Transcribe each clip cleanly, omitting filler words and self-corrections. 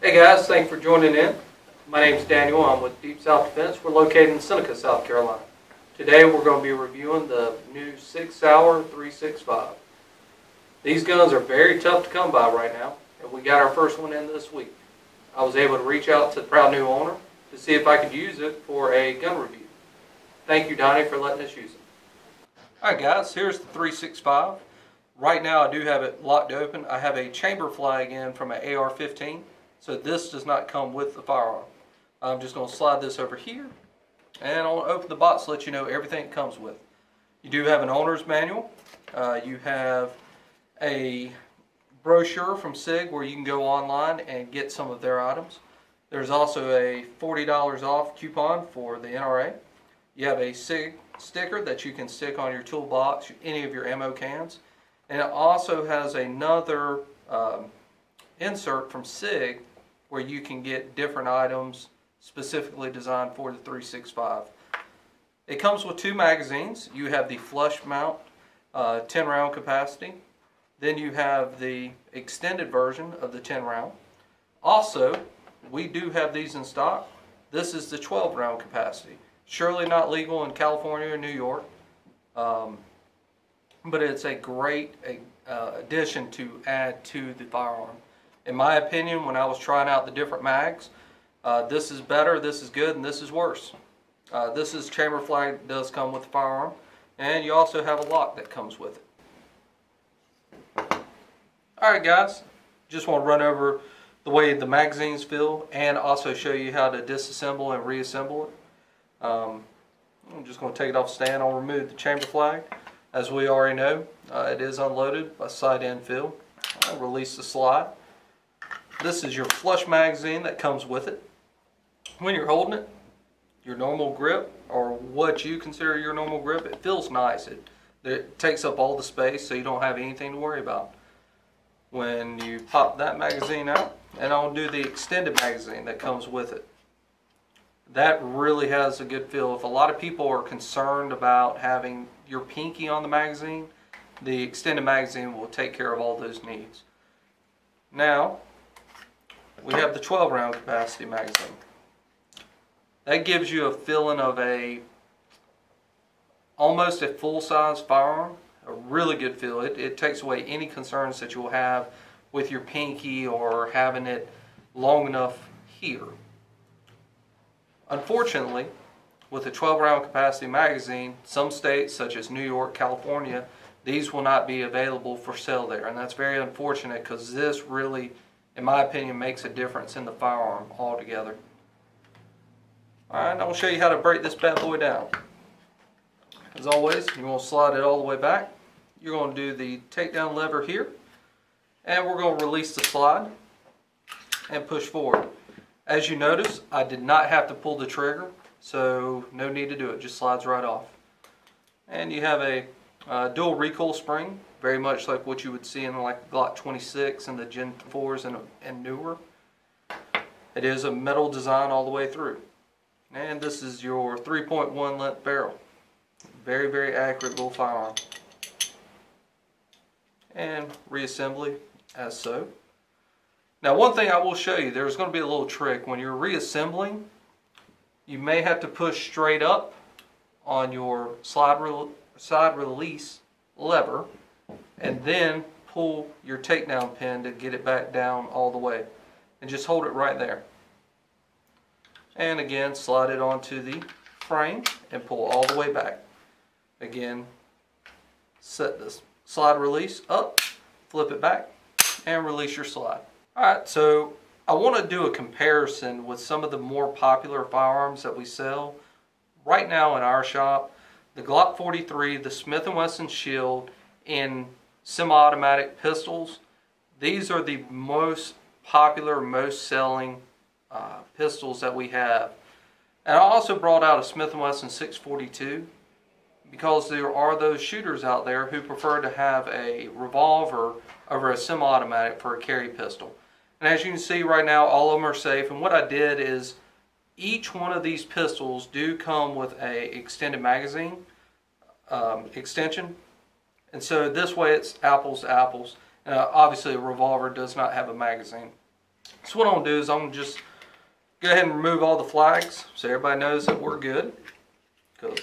Hey guys, thanks for joining in. My name is Daniel. I'm with Deep South Defense. We're located in Seneca, South Carolina. Today we're going to be reviewing the new Sig Sauer 365. These guns are very tough to come by right now, and we got our first one in this week. I was able to reach out to the proud new owner to see if I could use it for a gun review. Thank you, Donnie, for letting us use it. Alright guys, here's the 365. Right now I do have it locked open. I have a chamber flag in from an AR-15. So this does not come with the firearm. I'm just going to slide this over here, and I'll open the box to let you know everything it comes with. You do have an owner's manual. You have a brochure from Sig where you can go online and get some of their items. There's also a $40 off coupon for the NRA. You have a Sig sticker that you can stick on your toolbox, any of your ammo cans. And it also has another insert from Sig where you can get different items specifically designed for the 365. It comes with two magazines. You have the flush mount 10 round capacity. Then you have the extended version of the 10 round. Also, we do have these in stock. This is the 12 round capacity. Surely not legal in California or New York, but it's a great addition to add to the firearm. In my opinion, when I was trying out the different mags, this is better, this is good, and this is worse. This is chamber flag, does come with the firearm, and you also have a lock that comes with it. Alright guys, just want to run over the way the magazines feel and also show you how to disassemble and reassemble it. I'm just going to take it off the stand. I'll remove the chamber flag. As we already know, it is unloaded by side-end fill. I'll release the slide. This is your flush magazine that comes with it. When you're holding it, your normal grip, or what you consider your normal grip, it feels nice. It takes up all the space, so you don't have anything to worry about. When you pop that magazine out, and I'll do the extended magazine that comes with it. That really has a good feel. If a lot of people are concerned about having your pinky on the magazine, the extended magazine will take care of all those needs. Now, we have the 12 round capacity magazine. That gives you a feeling of almost a full-size firearm. A really good feel. It takes away any concerns that you'll have with your pinky or having it long enough here. Unfortunately, with the 12 round capacity magazine, some states such as New York, California, these will not be available for sale there, and that's very unfortunate because this really, in my opinion, makes a difference in the firearm altogether. Alright, I'll show you how to break this bad boy down. As always, you're going to slide it all the way back. You're going to do the takedown lever here, and we're going to release the slide and push forward. As you notice, I did not have to pull the trigger, so no need to do it, just slides right off. And you have a dual recoil spring, very much like what you would see in like the Glock 26 and the Gen 4s and newer. It is a metal design all the way through. And this is your 3.1 length barrel. Very, very accurate little firearm. And reassembly as so. Now one thing I will show you, there's going to be a little trick. When you're reassembling, you may have to push straight up on your side release lever and then pull your takedown pin to get it back down all the way. And just hold it right there. And again, slide it onto the frame and pull all the way back. Again, set this slide release up, flip it back, and release your slide. Alright, so I want to do a comparison with some of the more popular firearms that we sell right now in our shop. The Glock 43, the Smith & Wesson Shield, and semi-automatic pistols. These are the most popular, most selling pistols that we have. And I also brought out a Smith & Wesson 642 because there are those shooters out there who prefer to have a revolver over a semi-automatic for a carry pistol. And as you can see right now, all of them are safe. And what I did is each one of these pistols do come with a extended magazine extension. And so this way it's apples to apples. Obviously a revolver does not have a magazine. So what I'm going to do is I'm going to just go ahead and remove all the flags so everybody knows that we're good. Because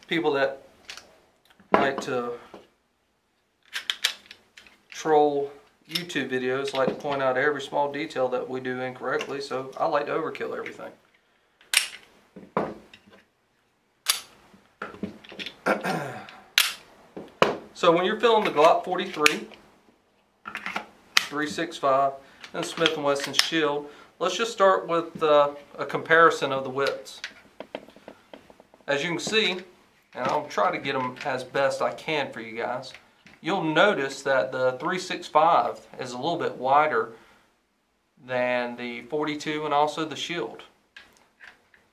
people that like to troll YouTube videos like to point out every small detail that we do incorrectly, so I like to overkill everything. So when you're filling the Glock 43, 365, and Smith & Wesson Shield, let's just start with a comparison of the widths. As you can see, and I'll try to get them as best I can for you guys, you'll notice that the 365 is a little bit wider than the 42 and also the Shield.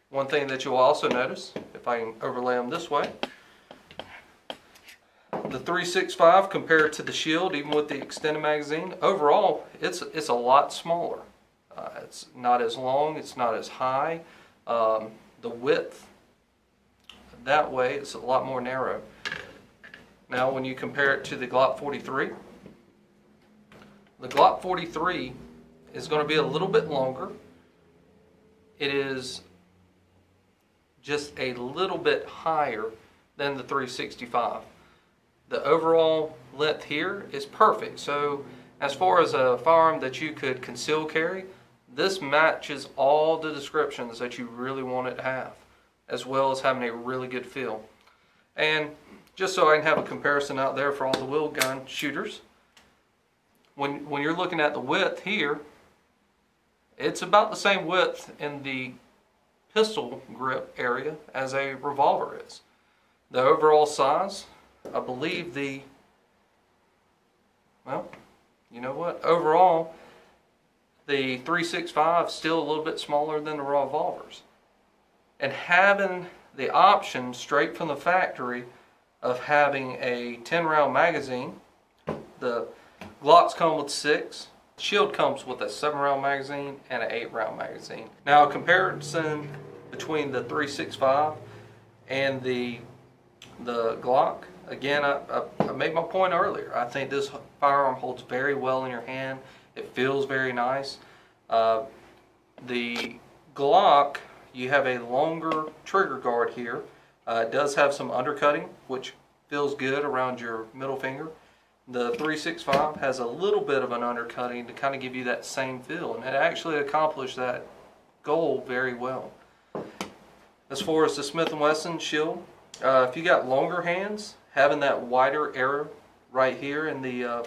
One thing that you'll also notice, if I can overlay them this way, the 365 compared to the Shield, even with the extended magazine, overall it's a lot smaller. It's not as long, it's not as high. The width that way it's a lot more narrow. Now when you compare it to the Glock 43, the Glock 43 is going to be a little bit longer. It is just a little bit higher than the 365. The overall length here is perfect. So as far as a firearm that you could conceal carry, this matches all the descriptions that you really want it to have, as well as having a really good feel. And just so I can have a comparison out there for all the wheel gun shooters, when you're looking at the width here, it's about the same width in the pistol grip area as a revolver is. The overall size, I believe well, you know what, overall the 365 is still a little bit smaller than the revolvers. And having the option straight from the factory of having a 10-round magazine, the Glocks come with 6, Shield comes with a 7-round magazine and an 8-round magazine. Now a comparison between the 365 and the Glock, again, I made my point earlier. I think this firearm holds very well in your hand. It feels very nice. The Glock, you have a longer trigger guard here. It does have some undercutting, which feels good around your middle finger. The 365 has a little bit of an undercutting to kind of give you that same feel, and it actually accomplished that goal very well. As far as the Smith & Wesson Shield, if you got longer hands, having that wider area right here in the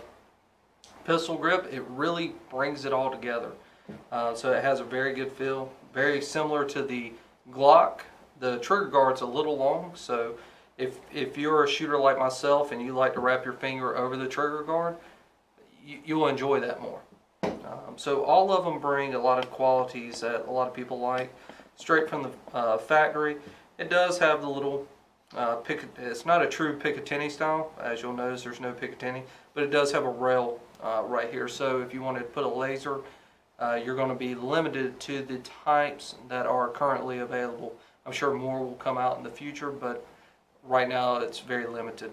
pistol grip, it really brings it all together. So it has a very good feel, very similar to the Glock. The trigger guard's a little long, so if you're a shooter like myself and you like to wrap your finger over the trigger guard, you'll enjoy that more. So all of them bring a lot of qualities that a lot of people like straight from the factory. It does have the little it's not a true Picatinny style, as you'll notice there's no Picatinny, but it does have a rail right here. So if you wanted to put a laser, you're going to be limited to the types that are currently available. I'm sure more will come out in the future, but right now it's very limited.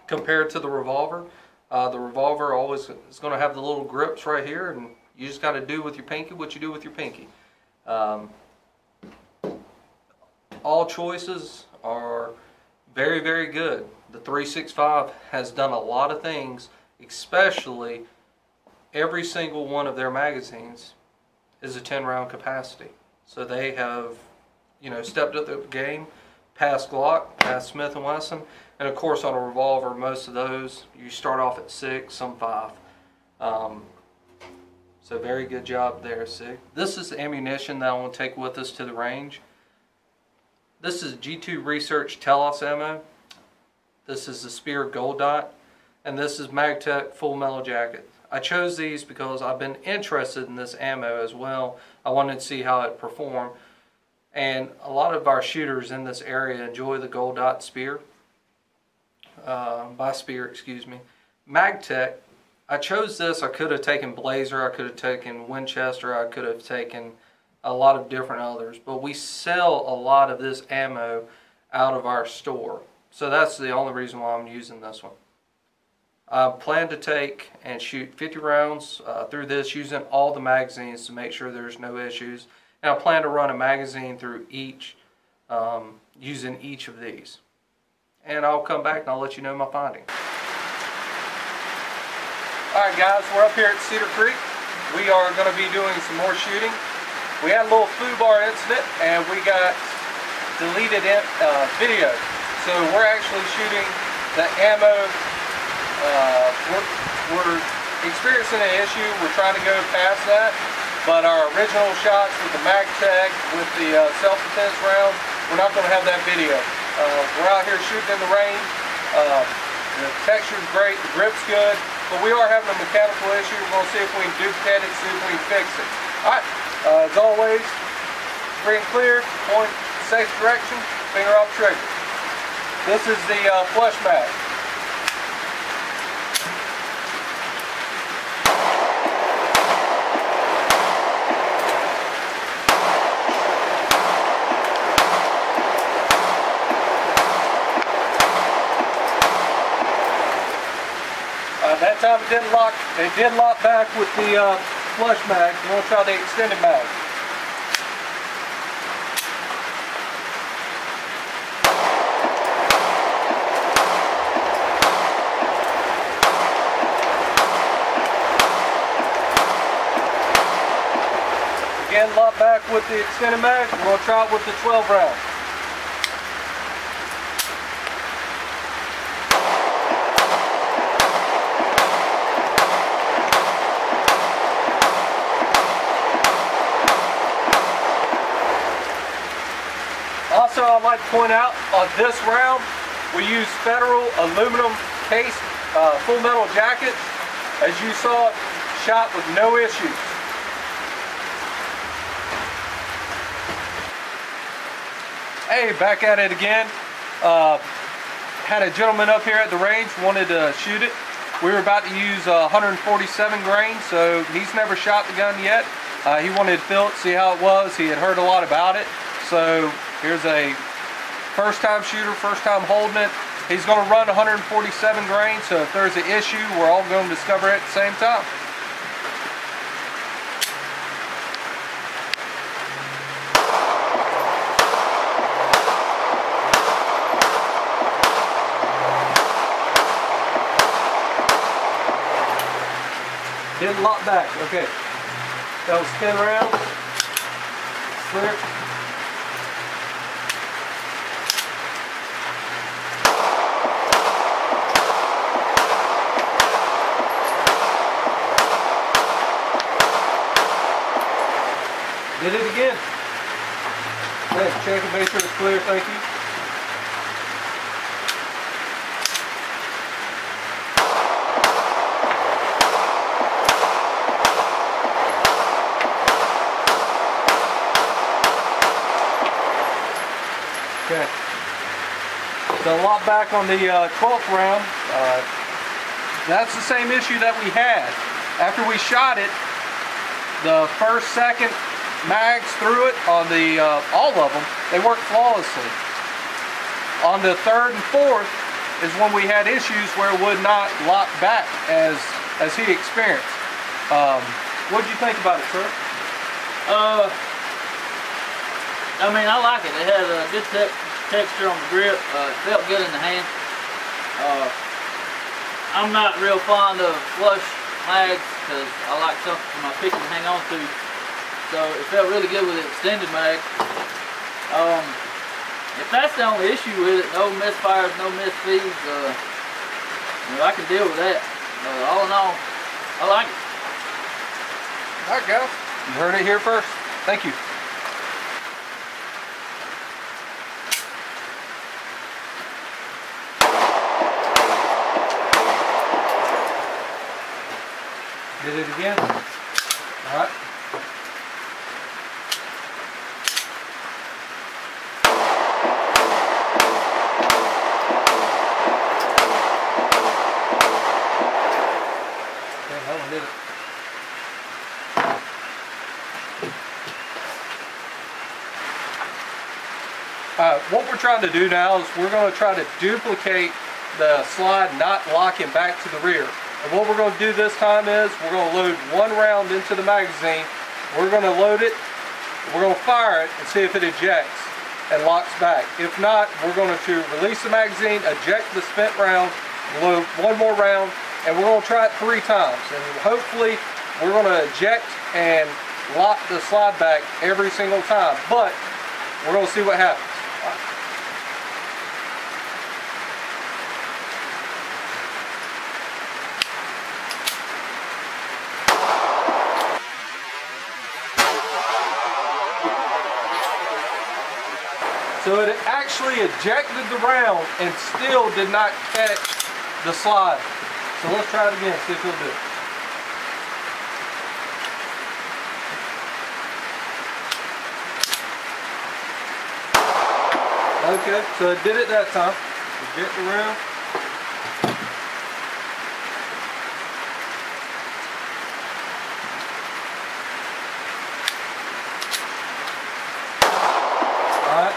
Compared to the revolver always is going to have the little grips right here, and you just got to do with your pinky what you do with your pinky. All choices are very, very good. The 365 has done a lot of things, especially every single one of their magazines is a 10-round capacity. So they have, stepped up the game past Glock, past Smith & Wesson, and of course on a revolver, most of those, you start off at 6, some 5. So very good job there, Sig. This is the ammunition that I want to take with us to the range. This is G2 Research Telos ammo. This is the Spear Gold Dot, and this is MagTech Full Metal Jacket. I chose these because I've been interested in this ammo as well. I wanted to see how it performed, and a lot of our shooters in this area enjoy the Gold Dot Spear. MagTech, I chose this. I could have taken Blazer, I could have taken Winchester, I could have taken a lot of different others, but we sell a lot of this ammo out of our store, so that's the only reason why I'm using this one. I plan to take and shoot 50 rounds through this using all the magazines to make sure there's no issues. And I plan to run a magazine through each, using each of these. And I'll come back and I'll let you know my findings. Alright guys, we're up here at Cedar Creek. We are going to be doing some more shooting. We had a little foobar incident and we got deleted video. So we're actually shooting the ammo. We're experiencing an issue. We're trying to go past that. But our original shots with the mag tag, with the self-defense rounds, we're not going to have that video. We're out here shooting in the rain. The texture's great, the grip's good, but we are having a mechanical issue. We're going to see if we can duplicate it, see if we can fix it. Alright, as always, free and clear, point safe direction, finger off trigger. This is the flush mag. That time it didn't lock. It did lock back with the flush mag. We're going to try the extended mag. Again, lock back with the extended mag. We're going to try it with the 12 round. Also, I'd like to point out, on this round, we use Federal aluminum case, full metal jacket. As you saw, it shot with no issues. Hey, back at it again. Had a gentleman up here at the range, wanted to shoot it. We were about to use 147 grain, so he's never shot the gun yet. He wanted to feel it, see how it was. He had heard a lot about it. So here's a first time shooter, first time holding it. He's going to run 147 grain, so if there's an issue, we're all going to discover it at the same time. Didn't lock back, okay. That was 10 rounds. Clear. Did it again. Okay, check and make sure it's clear, thank you. Okay. So a lot back on the 12th round. That's the same issue that we had. After we shot it, the first, second mags through it on the all of them, they worked flawlessly. On the third and fourth is when we had issues where it would not lock back as he experienced. What did you think about it, sir? I mean, I like it. It has a good texture on the grip. It felt good in the hand. I'm not real fond of flush mags because I like something for my picking to hang on to. So it felt really good with the extended mag. If that's the only issue with it, no misfires, no misfeeds, you know, I can deal with that. All in all, I like it. All right, guys. You heard it here first. Thank you. Did it again. All right. Okay, that one did it. What we're trying to do now is we're going to try to duplicate the slide not locking back to the rear. And what we're going to do this time is we're going to load one round into the magazine. We're going to load it, we're going to fire it and see if it ejects and locks back. If not, we're going to release the magazine, eject the spent round, load one more round, and we're going to try it 3 times. And hopefully we're going to eject and lock the slide back every single time. But we're going to see what happens. So it actually ejected the round and still did not catch the slide. So let's try it again, see if it'll do it. Okay, so it did it that time. Eject the round. Alright.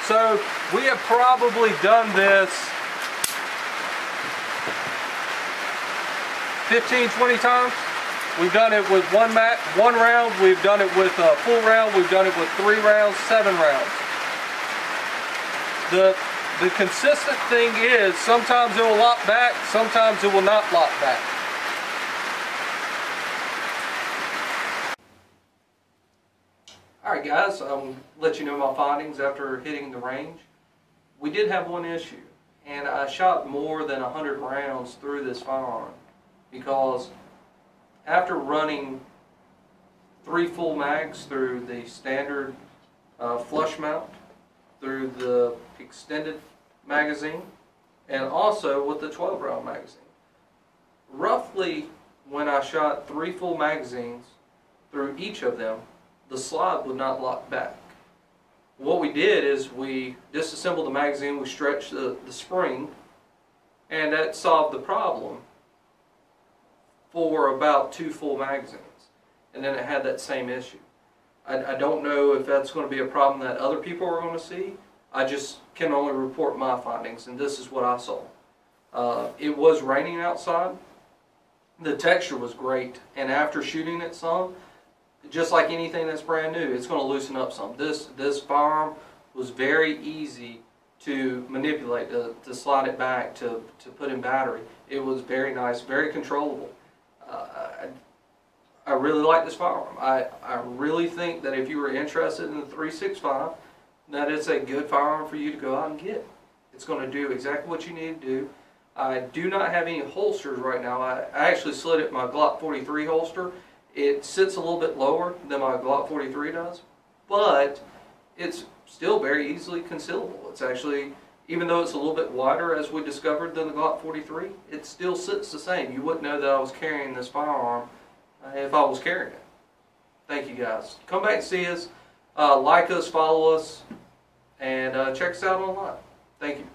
So we have probably done this 15-20 times. We've done it with one round, we've done it with a full round, we've done it with 3 rounds, 7 rounds. The consistent thing is sometimes it will lock back, sometimes it will not lock back. Alright guys, I'll let you know my findings after hitting the range. We did have one issue, and I shot more than 100 rounds through this firearm because after running 3 full mags through the standard flush mount, through the extended magazine, and also with the 12 round magazine, roughly when I shot 3 full magazines through each of them, the slide would not lock back. What we did is we disassembled the magazine, we stretched the spring, and that solved the problem for about 2 full magazines. And then it had that same issue. I don't know if that's going to be a problem that other people are going to see. I just can only report my findings, and this is what I saw. It was raining outside. The texture was great, and after shooting it some, just like anything that's brand new, it's going to loosen up some. This firearm was very easy to manipulate, to slide it back, to put in battery. It was very nice, very controllable. I really like this firearm. I really think that if you were interested in the 365, that it's a good firearm for you to go out and get. It's going to do exactly what you need to do. I do not have any holsters right now. I actually slid it in my Glock 43 holster. It sits a little bit lower than my Glock 43 does, but it's still very easily concealable. It's actually, even though it's a little bit wider as we discovered than the Glock 43, it still sits the same. You wouldn't know that I was carrying this firearm if I was carrying it. Thank you guys. Come back and see us, like us, follow us, and check us out online. Thank you.